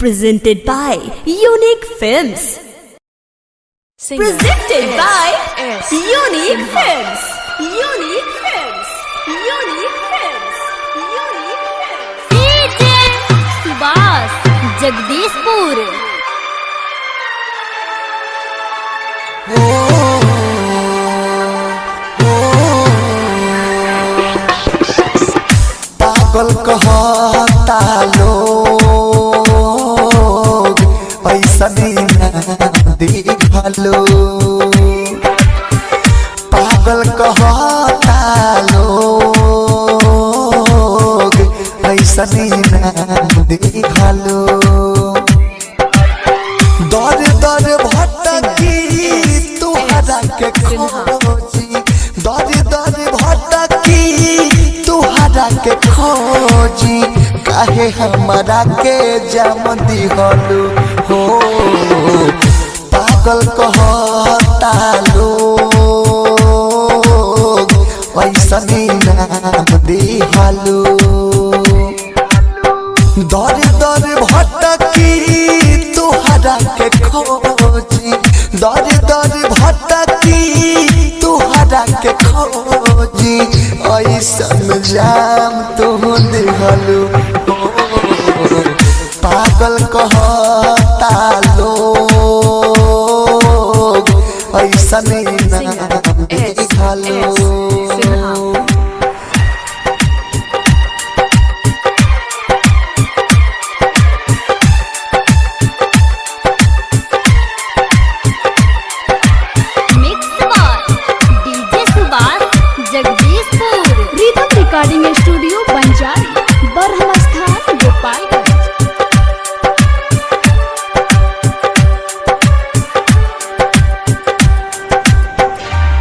Presented by Unique Films. Presented by Unique Films. Unique Films. Unique Films. Unique Films. DJ Subhas Jagdishpur. पागल कहता लोग पैसा ना दिखलो। पागल कहता लोग पैसा ना दिखलो। दर दर भटकी तुहरा के खोजी, दर दर भटकी तुहरा के खोजी, काहे हमारा के जम दिहलू हो। पागल कहता लोग पैसा नाम दिहलू। दर दर भटकी तुहरा के खोजी, दर दर भटकी तुहरा के खोजी, ऐसन जाम तुम दिहलू। पागल कहता लोग ऐसन नाम दिहलू। रिकॉर्डिंग स्टूडियो बंजारी बरहम स्थान गोपालगंज।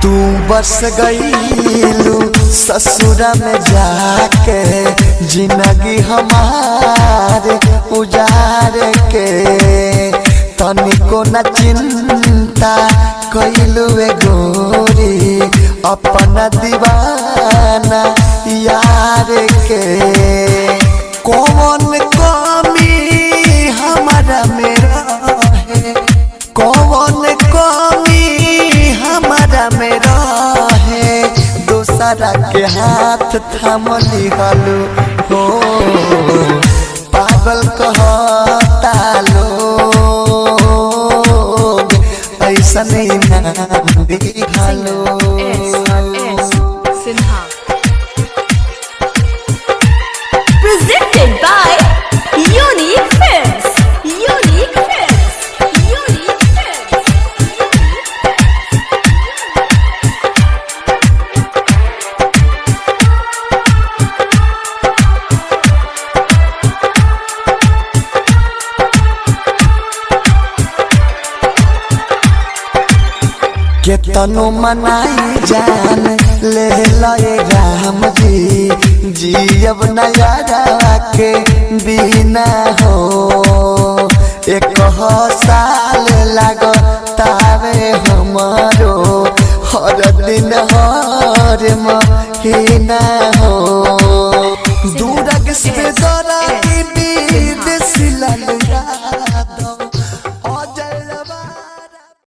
तू बस गईलू ससुरा में जाके, जिंदगी हमारे उजार के, तनिको न चिंता कईलू गोरी अपना दीवाना यार के। कौन कमी हमारा मेरा है, कौन कमी हमारा मेरा है, दूसरा के हाथ थाम लिहलू हो। पागल कहता लोग ऐसा नाम दिहलू। Presented by Unique Films. Unique Films. Unique Films. केतनो मनाई जान ले लए राम जी, जियब नयारा के बिना हो। एक साल लगतावे हमारो, हर दिन हर महीना हो। दूरग से दरा